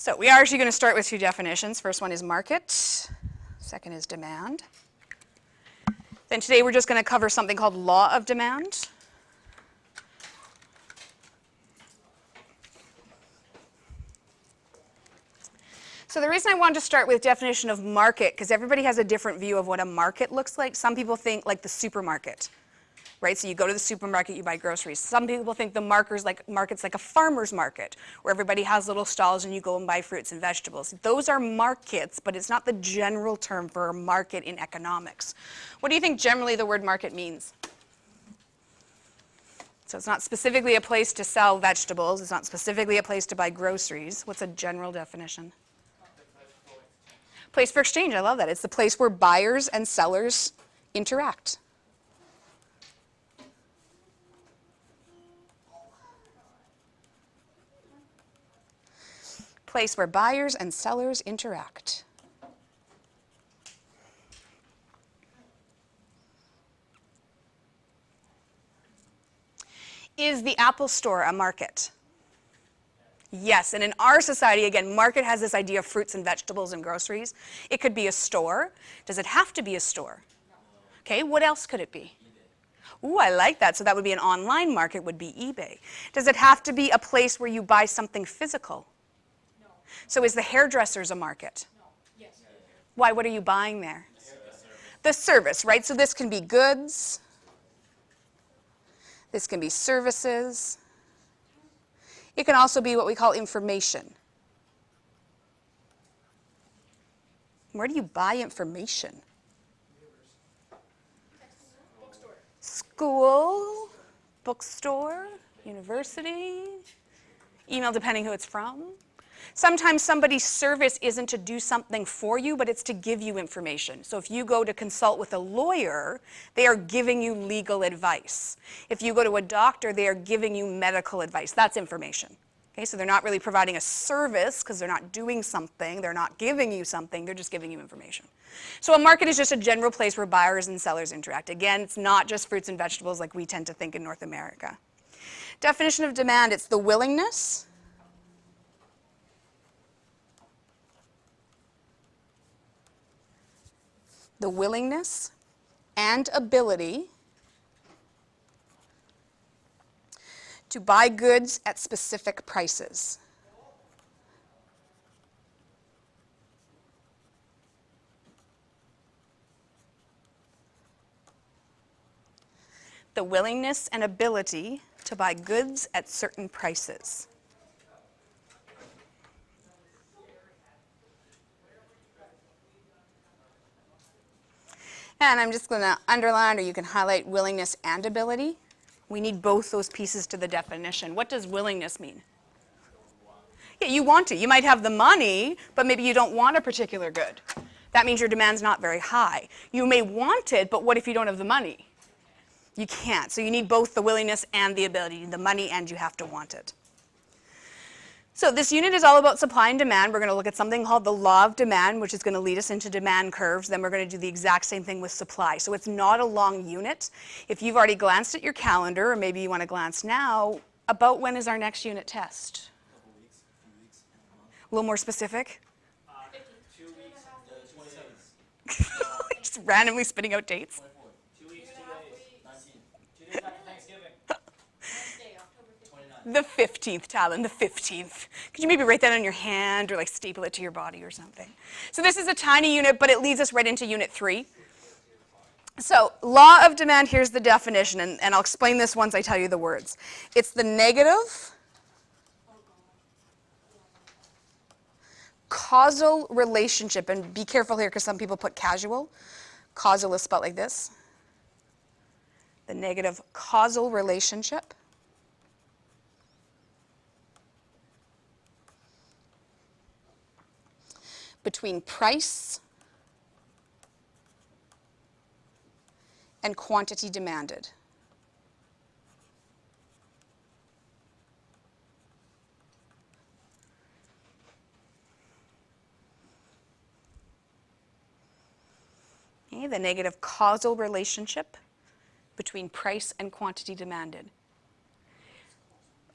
So we are actually going to start with two definitions. First one is market, second is demand. Then today we're just going to cover something called law of demand. So the reason I wanted to start with definition of market, because everybody has a different view of what a market looks like. Some people think like the supermarket, right? So you go to the supermarket, you buy groceries. Some people think the market's like a farmer's market, where everybody has little stalls and you go and buy fruits and vegetables. Those are markets, but it's not the general term for a market in economics. What do you think generally the word market means? So it's not specifically a place to sell vegetables. It's not specifically a place to buy groceries. What's a general definition? Place for exchange, I love that. It's the place where buyers and sellers interact. Place where buyers and sellers interact. Is the Apple Store a market? Yes, and in our society, again, market has this idea of fruits and vegetables and groceries. It could be a store. Does it have to be a store? Okay, what else could it be? Ooh, I like that. So that would be an online market, would be eBay. Does it have to be a place where you buy something physical? No. So is the hairdressers a market? No. Yes. Why? What are you buying there? The service, right? So this can be goods. This can be services. It can also be what we call information. Where do you buy information? Bookstore. School, bookstore, university, email depending who it's from. Sometimes somebody's service isn't to do something for you, but it's to give you information. So if you go to consult with a lawyer, they are giving you legal advice. If you go to a doctor, they are giving you medical advice. That's information. Okay, so they're not really providing a service because they're not doing something. They're not giving you something. They're just giving you information. So a market is just a general place where buyers and sellers interact. Again, it's not just fruits and vegetables like we tend to think in North America. Definition of demand, it's the willingness and ability to buy goods at specific prices. The willingness and ability to buy goods at certain prices. And I'm just going to underline, or you can highlight, willingness and ability. We need both those pieces to the definition. What does willingness mean? Yeah, you want to. You might have the money, but maybe you don't want a particular good. That means your demand's not very high. You may want it, but what if you don't have the money? You can't. So you need both the willingness and the ability, the money, and you have to want it. So this unit is all about supply and demand. We're going to look at something called the law of demand, which is going to lead us into demand curves. Then we're going to do the exact same thing with supply. So it's not a long unit. If you've already glanced at your calendar, or maybe you want to glance now, about when is our next unit test? A weeks, A little more specific? 2 weeks, 27th. Just randomly spitting out dates. 24. 2 weeks, 2 days, 19. 2 days after Thanksgiving. Wednesday, October 29th. The 15th, Talon, the 15th. Could you maybe write that on your hand or like staple it to your body or something? So this is a tiny unit, but it leads us right into unit 3. So law of demand, here's the definition, and I'll explain this once I tell you the words. It's the negative causal relationship, and be careful here because some people put casual. Causal is spelled like this. The negative causal relationship between price and quantity demanded. Okay, the negative causal relationship between price and quantity demanded.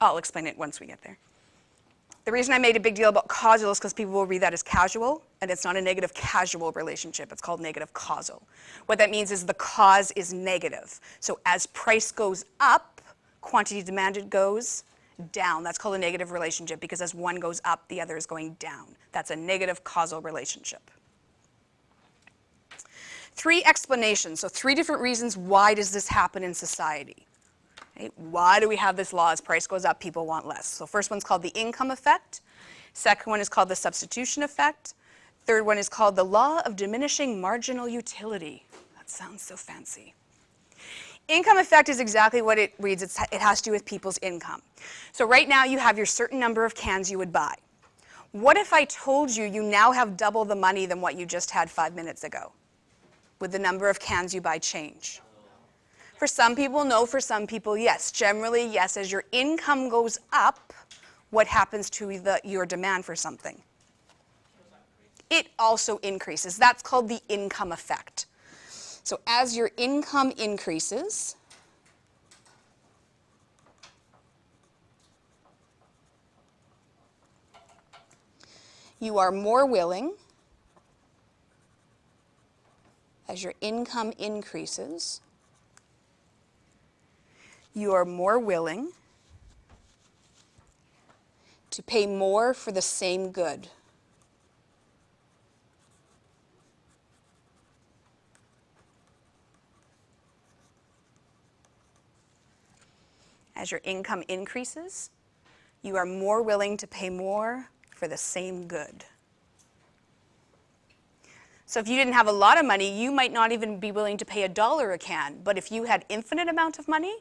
I'll explain it once we get there. The reason I made a big deal about causal is because people will read that as casual, and it's not a negative causal relationship. It's called negative causal. What that means is the cause is negative. So as price goes up, quantity demanded goes down. That's called a negative relationship because as one goes up, the other is going down. That's a negative causal relationship. 3 explanations, so 3 different reasons why does this happen in society. Okay? Why do we have this law? As price goes up, people want less. So first one's called the income effect. Second one is called the substitution effect. Third one is called the law of diminishing marginal utility. That sounds so fancy. Income effect is exactly what it reads. It has to do with people's income. So right now you have your certain number of cans you would buy. What if I told you you now have double the money than what you just had 5 minutes ago? Would the number of cans you buy change? For some people, no. For some people, yes. Generally, yes. As your income goes up, what happens to your demand for something? It also increases. That's called the income effect. So as your income increases, you are more willing, as your income increases, you are more willing to pay more for the same good. As your income increases, you are more willing to pay more for the same good. So if you didn't have a lot of money, you might not even be willing to pay $1 a can. But if you had infinite amount of money,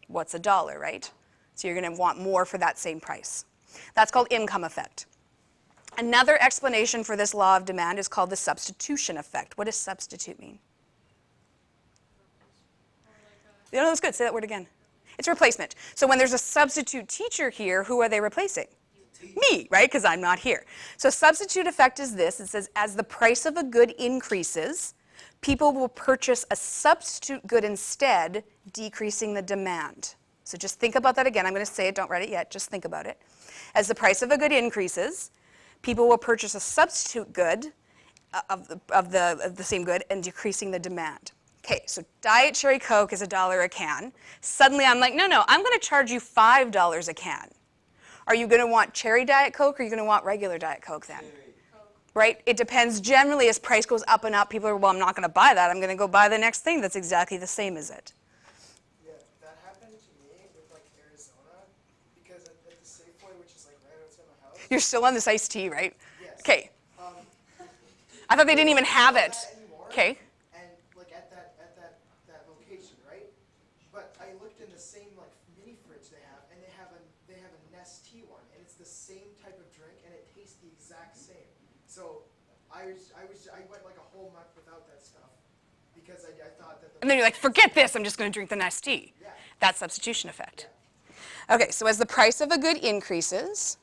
what's $1, right? So you're going to want more for that same price. That's called income effect. Another explanation for this law of demand is called the substitution effect. What does substitute mean? No, that's good. Say that word again. It's replacement. So when there's a substitute teacher here, who are they replacing? Me, right? Because I'm not here. So substitute effect is this. It says, as the price of a good increases, people will purchase a substitute good instead, decreasing the demand. So just think about that again. I'm going to say it. Don't write it yet. Just think about it. As the price of a good increases, people will purchase a substitute good of the same good and decreasing the demand. Okay, so Diet Cherry Coke is $1 a can. Suddenly I'm like, no, I'm going to charge you $5 a can. Are you going to want cherry Diet Coke or are you going to want regular Diet Coke then? Right? It depends. Generally, as price goes up and up, people are, well, I'm not going to buy that. I'm going to go buy the next thing that's exactly the same as it. Yeah, that happened to me with like Arizona because at the Safeway, which is like right outside my house. You're still on this iced tea, right? Yes. Okay. I thought they didn't even have it. Okay. And like at that location, right? But I looked in the same like mini fridge they have, and they have a Nestea one, and it's the same type of drink, and it tastes the exact same. So I went like a whole month without that stuff because I thought that. And then you're like, forget this. I'm just going to drink the nice tea. Yeah. That's substitution effect. Yeah. Okay, so as the price of a good increases,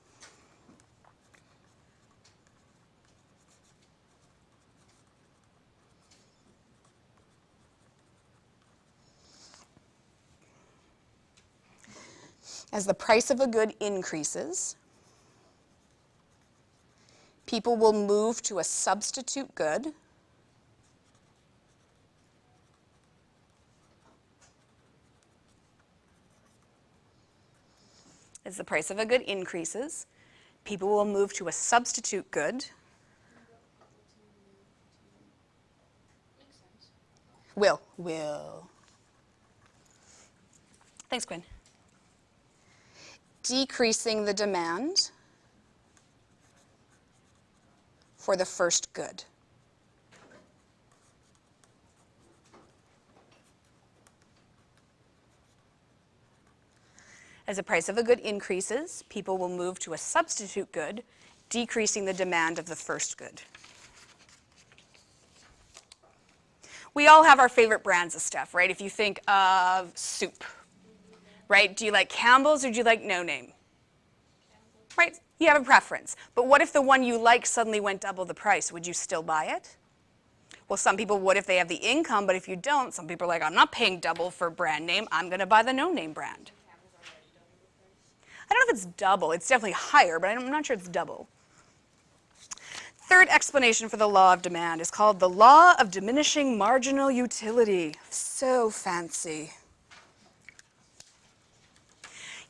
people will move to a substitute good. As the price of a good increases, people will move to a substitute good. Will. Thanks, Quinn. Decreasing the demand for the first good. As the price of a good increases, people will move to a substitute good, decreasing the demand of the first good. We all have our favorite brands of stuff, right? If you think of soup, right? Do you like Campbell's or do you like No Name? Right? You have a preference. But what if the one you like suddenly went double the price? Would you still buy it? Well, some people would if they have the income, but if you don't, some people are like, I'm not paying double for brand name. I'm going to buy the No Name brand. I don't know if it's double. It's definitely higher, but I'm not sure it's double. Third explanation for the law of demand is called the law of diminishing marginal utility. So fancy.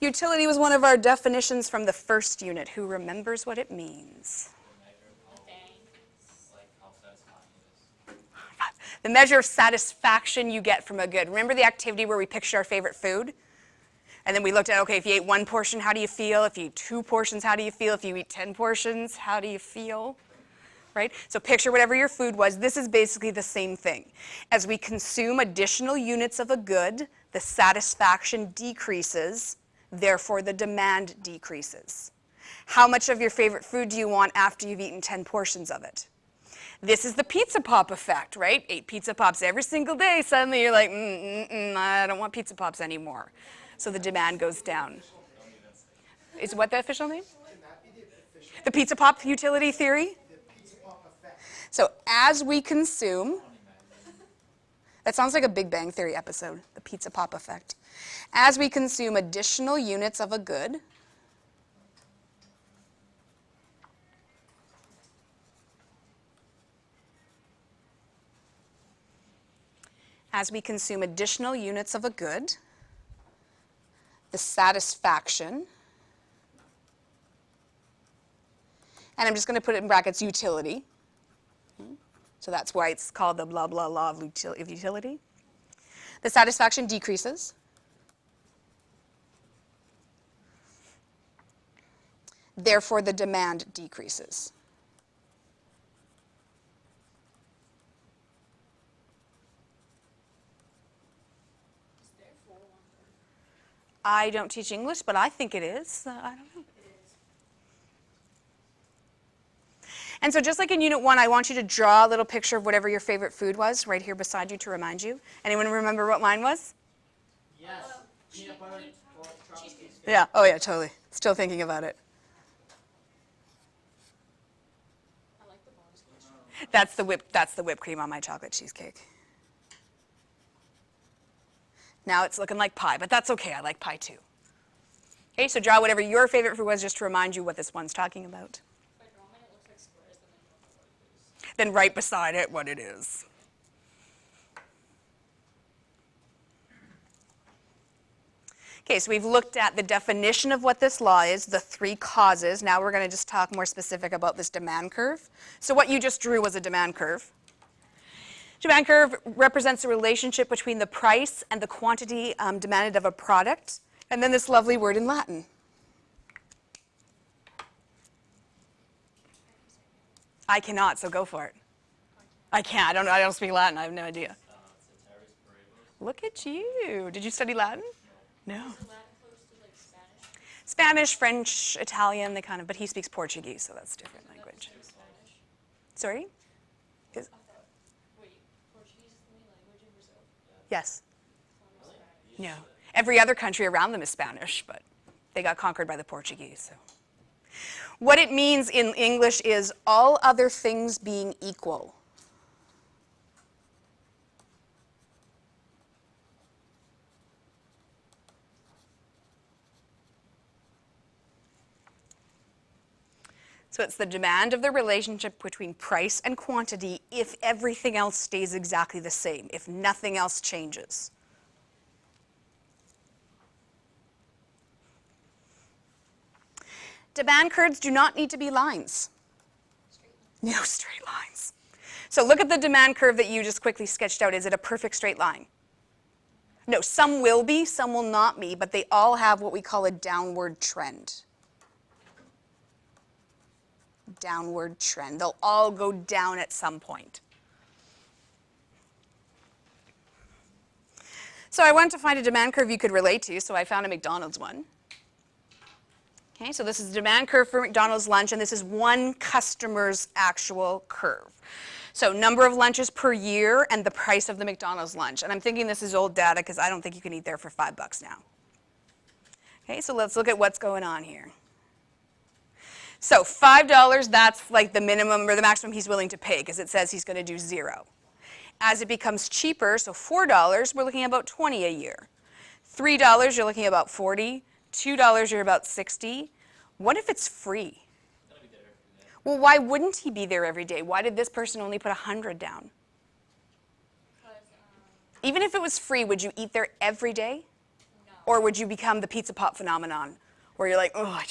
Utility was one of our definitions from the first unit. Who remembers what it means? The measure of satisfaction you get from a good. Remember the activity where we pictured our favorite food? And then we looked at, okay, if you ate 1 portion, how do you feel? If you eat 2 portions, how do you feel? If you eat 10 portions, how do you feel? Right? So picture whatever your food was. This is basically the same thing. As we consume additional units of a good, the satisfaction decreases, therefore the demand decreases. How much of your favorite food do you want after you've eaten 10 portions of it? This is the pizza pop effect, right? 8 pizza pops every single day. Suddenly you're like, I don't want pizza pops anymore. So the demand goes down. Is what the official name? The pizza pop utility theory? So as we consume, that sounds like a Big Bang Theory episode, the pizza pop effect. As we consume additional units of a good, the satisfaction, and I'm just going to put it in brackets, utility. So that's why it's called the blah, blah, law of utility. The satisfaction decreases. Therefore, the demand decreases. I don't teach English, but I think it is. I don't know. And so just like in Unit 1, I want you to draw a little picture of whatever your favorite food was right here beside you to remind you. Anyone remember what mine was? Yes. Peanut butter, chocolate cheesecake. Yeah. Oh, yeah, totally. Still thinking about it. I like the bonus. That's the whipped cream on my chocolate cheesecake. Now it's looking like pie, but that's okay. I like pie too. Okay, so draw whatever your favorite food was just to remind you what this one's talking about. By drawing it looks like squares, then I don't know what it is. Then right beside it, what it is. Okay, so we've looked at the definition of what this law is, the 3 causes. Now we're going to just talk more specific about this demand curve. So what you just drew was a demand curve. Demand curve represents the relationship between the price and the quantity demanded of a product, and then this lovely word in Latin. I cannot, so go for it. I can't. I don't speak Latin. I have no idea. Look at you. Did you study Latin? No. Is Latin close to like Spanish? Spanish, French, Italian, they kind of, but he speaks Portuguese, so that's a different language. Spanish? Sorry? Is, Wait, Portuguese is the main language in Brazil? yes. It's not Spanish. No. Every other country around them is Spanish, but they got conquered by the Portuguese. So. What it means in English is all other things being equal. So it's the demand of the relationship between price and quantity if everything else stays exactly the same, if nothing else changes. Demand curves do not need to be lines. No straight lines. So look at the demand curve that you just quickly sketched out. Is it a perfect straight line? No, some will be, some will not be, but they all have what we call a downward trend. Downward trend. They'll all go down at some point. So I wanted to find a demand curve you could relate to, so I found a McDonald's one. Okay, so this is the demand curve for McDonald's lunch, and this is one customer's actual curve. So number of lunches per year and the price of the McDonald's lunch. And I'm thinking this is old data because I don't think you can eat there for $5 now. Okay, so let's look at what's going on here. So $5, that's like the minimum or the maximum he's willing to pay because it says he's going to do 0. As it becomes cheaper, so $4, we're looking at about $20 a year. $3, you're looking at about $40. $2, you're about 60. What if it's free? Gotta be there every day. Well, why wouldn't he be there every day? Why did this person only put 100 down? Because, Even if it was free, would you eat there every day? no. Or would you become the pizza pop phenomenon where you're like, oh, I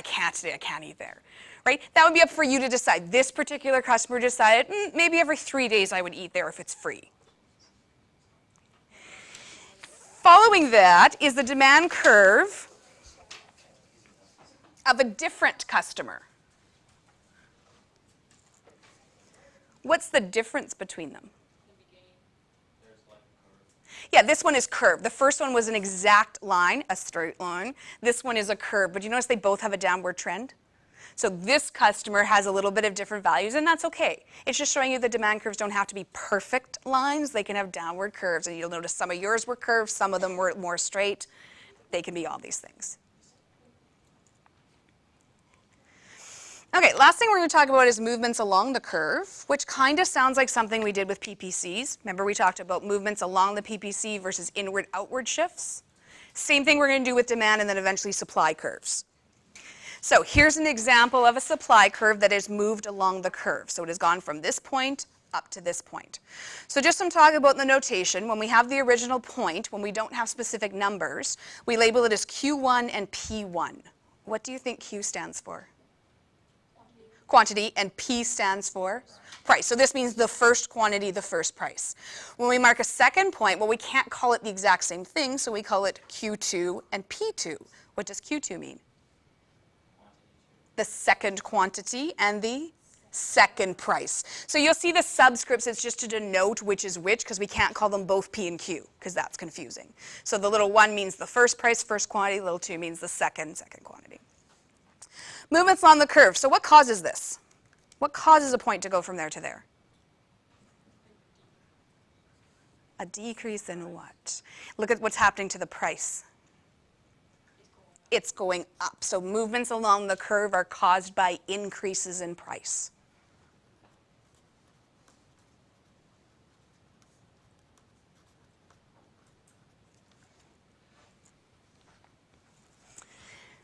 can't today, I can't eat there, right? That would be up for you to decide. This particular customer decided, maybe every 3 days I would eat there if it's free. Following that is the demand curve of a different customer. What's the difference between them? There's like a curve. Yeah, this one is curved. The first one was an exact line, a straight line. This one is a curve, but you notice they both have a downward trend? So this customer has a little bit of different values, and that's okay. It's just showing you the demand curves don't have to be perfect lines. They can have downward curves, and you'll notice some of yours were curved, some of them were more straight. They can be all these things. Okay, last thing we're going to talk about is movements along the curve, which kind of sounds like something we did with PPCs. Remember we talked about movements along the PPC versus inward-outward shifts? Same thing we're going to do with demand and then eventually supply curves. So here's an example of a supply curve that has moved along the curve. So it has gone from this point up to this point. So just some talk about the notation. When we have the original point, when we don't have specific numbers, we label it as Q1 and P1. What do you think Q stands for? Quantity, and P stands for price. So this means the first quantity, the first price. When we mark a second point, well, we can't call it the exact same thing, so we call it Q2 and P2. What does Q2 mean? The second quantity and the second price. So you'll see the subscripts, it's just to denote which is which, because we can't call them both P and Q, because that's confusing. So the little 1 means the first price, first quantity, little 2 means the second quantity. Movements along the curve. So what causes this? What causes a point to go from there to there? A decrease in what? Look at what's happening to the price. It's going up. So movements along the curve are caused by increases in price.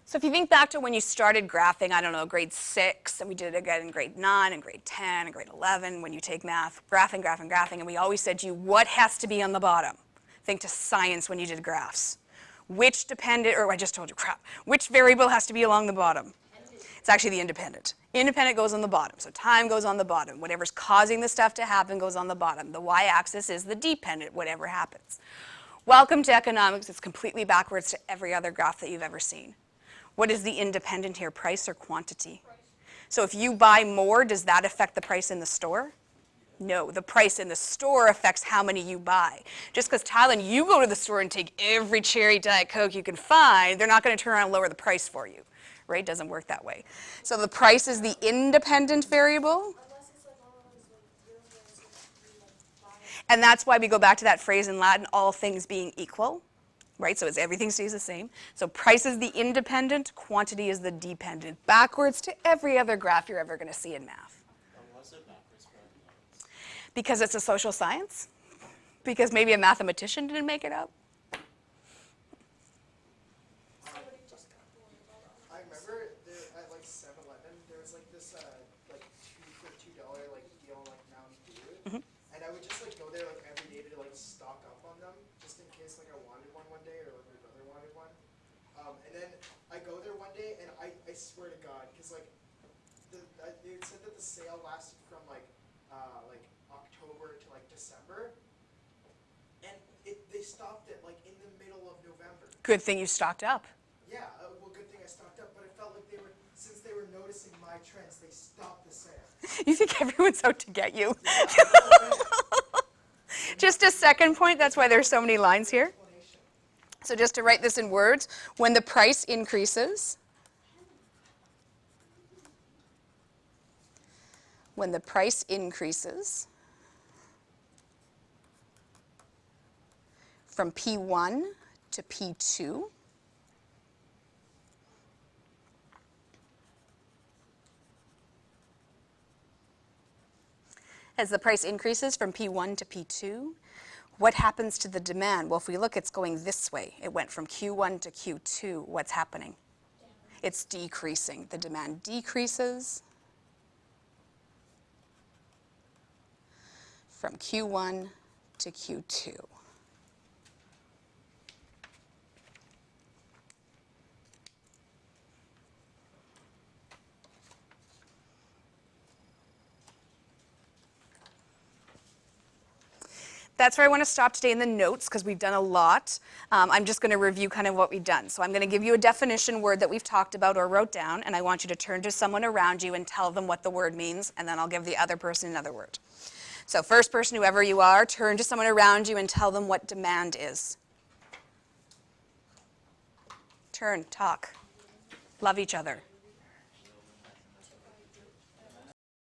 So if you think back to when you started graphing, I don't know, grade 6, and we did it again in grade 9 and grade 10 and grade 11, when you take math, graphing, and we always said to you, what has to be on the bottom? Think to science when you did graphs. Which dependent, or I just told you, crap, which variable has to be along the bottom? It's actually the independent. Independent goes on the bottom, so time goes on the bottom. Whatever's causing the stuff to happen goes on the bottom. The y-axis is the dependent, whatever happens. Welcome to economics. It's completely backwards to every other graph that you've ever seen. What is the independent here, price or quantity? Price. So if you buy more, does that affect the price in the store? No, the price in the store affects how many you buy. Just because, Tylen, you go to the store and take every cherry Diet Coke you can find, they're not going to turn around and lower the price for you, right? It doesn't work that way. So the price is the independent variable. Unless it's like always like 0 there, so it's like 5. And that's why we go back to that phrase in Latin, all things being equal, right? So it's everything stays the same. So price is the independent, quantity is the dependent. Backwards to every other graph you're ever going to see in math. What's it backwards for economics? Because it's a social science? Because maybe a mathematician didn't make it up? Somebody just got bored about it. I remember there, at like 7-Eleven, there was like this like 2 for $2 like deal on like Mountain Dew, and I would just like go there like every day to like stock up on them, just in case like I wanted one day or like my brother wanted one. And then I go there one day and I swear to God, because like it said that the sale lasted from like October to like December, and they stopped it like in the middle of November. Good thing you stocked up. Yeah, well, good thing I stocked up, but it felt like since they were noticing my trends, they stopped the sale. You think everyone's out to get you. Just a second point, that's why there's so many lines here. Explanation. So just to write this in words, when the price increases, from P1 to P2, as the price increases from P1 to P2, What happens to the demand? Well, if we look, it's going this way. It went from Q1 to Q2. What's happening? It's decreasing. The demand decreases from Q1 to Q2. That's where I want to stop today in the notes because we've done a lot. I'm just going to review kind of what we've done. So I'm going to give you a definition word that we've talked about or wrote down, and I want you to turn to someone around you and tell them what the word means, and then I'll give the other person another word. So first person, whoever you are, turn to someone around you and tell them what demand is. Turn, talk, love each other.